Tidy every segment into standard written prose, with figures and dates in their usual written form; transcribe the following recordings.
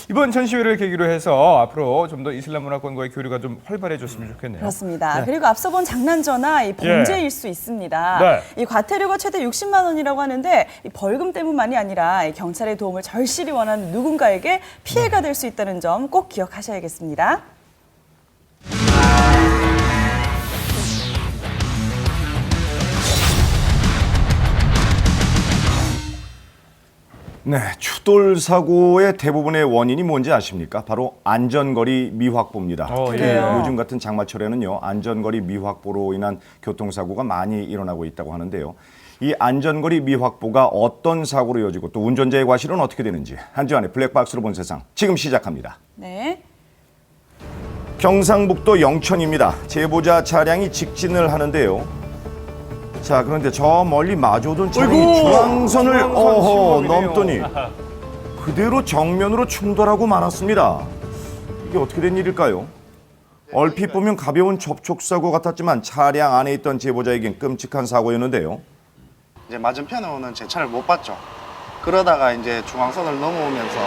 이번 전시회를 계기로 해서 앞으로 좀 더 이슬람 문화권과의 교류가 좀 활발해졌으면 좋겠네요. 그렇습니다. 네. 그리고 앞서 본 장난전화 이 범죄일 수 있습니다. 네. 이 과태료가 최대 60만 원이라고 하는데 이 벌금 때문만이 아니라 이 경찰의 도움을 절실히 원하는 누군가에게 피해가 될 수 있다는 점 꼭 기억하셔야겠습니다. 네, 추돌 사고의 대부분의 원인이 뭔지 아십니까? 바로 안전거리 미확보입니다. 특히 그래요? 요즘 같은 장마철에는요, 안전거리 미확보로 인한 교통사고가 많이 일어나고 있다고 하는데요. 이 안전거리 미확보가 어떤 사고로 이어지고 또 운전자의 과실은 어떻게 되는지 한주환의 블랙박스로 본 세상 지금 시작합니다. 네. 경상북도 영천입니다. 제보자 차량이 직진을 하는데요. 자, 그런데 저 멀리 마주오던 차량이 어이구! 중앙선을 중앙선 넘더니 그대로 정면으로 충돌하고 말았습니다. 이게 어떻게 된 일일까요? 얼핏 보면 가벼운 접촉사고 같았지만 차량 안에 있던 제보자에겐 끔찍한 사고였는데요. 이제 맞은편에 오는 제 차를 못 봤죠. 그러다가 이제 중앙선을 넘어오면서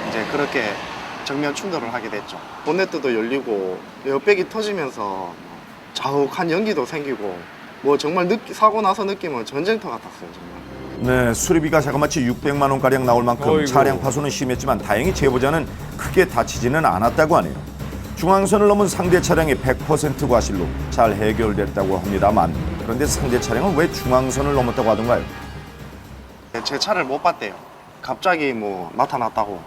이제 그렇게 정면 충돌을 하게 됐죠. 본네트도 열리고 에어백이 터지면서 자욱한 연기도 생기고 뭐 정말 사고 나서 느낌은 전쟁터 같았어요, 정말. 네, 수리비가 자그마치 600만 원가량 나올 만큼 어이구. 차량 파손은 심했지만 다행히 제보자는 크게 다치지는 않았다고 하네요. 중앙선을 넘은 상대 차량이 100% 과실로 잘 해결됐다고 합니다만 그런데 상대 차량은 왜 중앙선을 넘었다고 하던가요? 제 차를 못 봤대요. 갑자기 뭐 나타났다고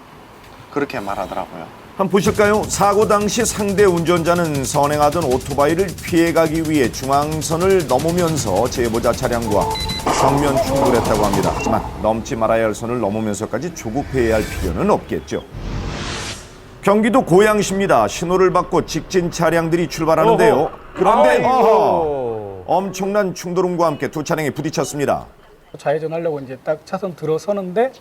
그렇게 말하더라고요. 한번 보실까요? 사고 당시 상대 운전자는 선행하던 오토바이를 피해가기 위해 중앙선을 넘으면서 제보자 차량과 정면 충돌했다고 합니다. 하지만 넘지 말아야 할 선을 넘으면서까지 조급해야 할 필요는 없겠죠. 경기도 고양시입니다. 신호를 받고 직진 차량들이 출발하는데요. 그런데 엄청난 충돌음과 함께 두 차량이 부딪혔습니다. 좌회전하려고 이제 딱 차선 들어서는데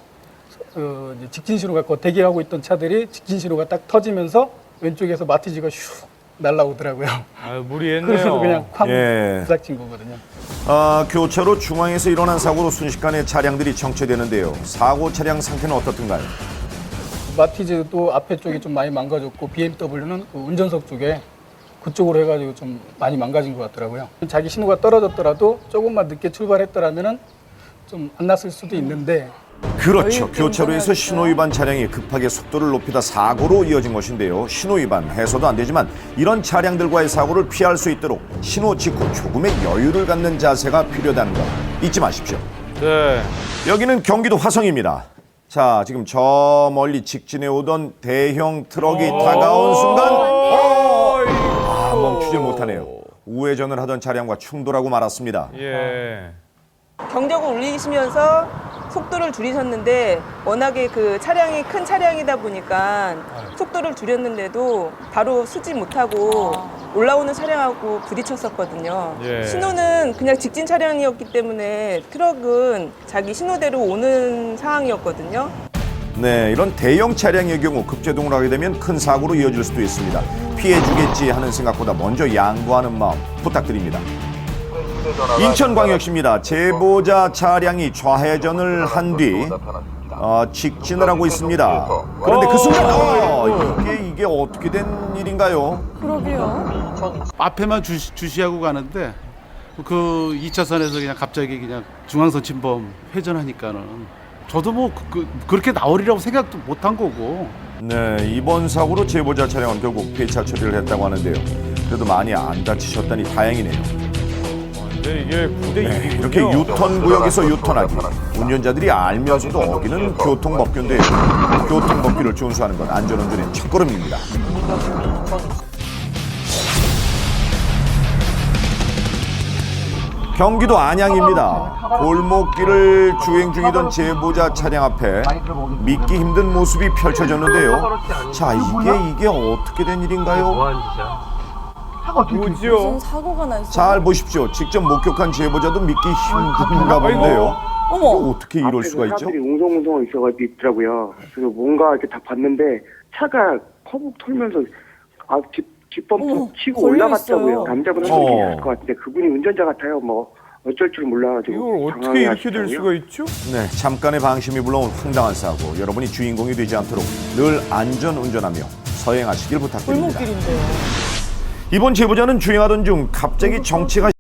이제 직진 신호가 대기하고 있던 차들이 직진 신호가 딱 터지면서 왼쪽에서 마티즈가 슉 날라오더라고요. 아유, 무리했네요. 그래서 그냥 쾅 예. 부닥친 거거든요. 교차로 중앙에서 일어난 사고로 순식간에 차량들이 정체되는데요. 사고 차량 상태는 어떻든가요? 마티즈도 앞에 쪽이 좀 많이 망가졌고 BMW는 그 운전석 쪽에 그쪽으로 해가지고 좀 많이 망가진 것 같더라고요. 자기 신호가 떨어졌더라도 조금만 늦게 출발했더라면은 좀 안 났을 수도 있는데. 그렇죠. 교차로에서 신호위반 차량이 급하게 속도를 높이다 사고로 이어진 것인데요. 신호위반 해서도 안 되지만 이런 차량들과의 사고를 피할 수 있도록 신호 직후 조금의 여유를 갖는 자세가 필요하다는 거 잊지 마십시오. 네. 여기는 경기도 화성입니다. 자, 지금 저 멀리 직진해 오던 대형 트럭이 다가온 순간 멈추질 못하네요. 우회전을 하던 차량과 충돌하고 말았습니다. 예. 경적을 울리시면서 속도를 줄이셨는데 워낙에 그 차량이 큰 차량이다 보니까 속도를 줄였는데도 바로 서지 못하고 올라오는 차량하고 부딪혔었거든요. 예. 신호는 그냥 직진 차량이었기 때문에 트럭은 자기 신호대로 오는 상황이었거든요. 네, 이런 대형 차량의 경우 급제동을 하게 되면 큰 사고로 이어질 수도 있습니다. 피해주겠지 하는 생각보다 먼저 양보하는 마음 부탁드립니다. 인천광역시입니다. 제보자 차량이 좌회전을 한 뒤 직진을 하고 있습니다. 그런데 그 순간 이게 어떻게 된 일인가요? 그러게요. 앞에만 주시하고 가는데 그 2차선에서 그냥 갑자기 그냥 중앙선 침범 회전하니까는 저도 뭐 그렇게 나오리라고 생각도 못한 거고. 네, 이번 사고로 제보자 차량은 결국 폐차 처리를 했다고 하는데요. 그래도 많이 안 다치셨다니 다행이네요. 근데 이게 9대 1이군요. 이렇게 유턴 구역에서 유턴하기. 운전자들이 알면서도 어기는 교통법규인데요. 교통법규를 준수하는 건 안전운전의 첫걸음입니다. 경기도 안양입니다. 골목길을 주행 중이던 제보자 차량 앞에 믿기 힘든 모습이 펼쳐졌는데요. 자, 이게 어떻게 된 일인가요? 뭐지요? 무슨 사고가 나 있어요? 잘 보십시오. 직접 목격한 제보자도 믿기 힘든가 본데요. 어머. 이게 어떻게 이럴 수가 있죠? 사람들이 웅성웅성 있더라고요. 그래서 뭔가 이렇게 다 봤는데 차가 커브 털면서 뒷범 어머, 치고 걸려 올라갔다고요. 있어요. 남자분 한 분이 있을 것 같은데 그분이 운전자 같아요. 뭐 어쩔 줄 몰라가지고 이걸 어떻게 당황해 이렇게 될 하시더라고요. 수가 있죠? 네, 잠깐의 방심이 불러온 황당한 사고. 여러분이 주인공이 되지 않도록 늘 안전 운전하며 서행하시길 부탁드립니다. 골목길인데요. 이번 제보자는 주행하던 중 갑자기 정체가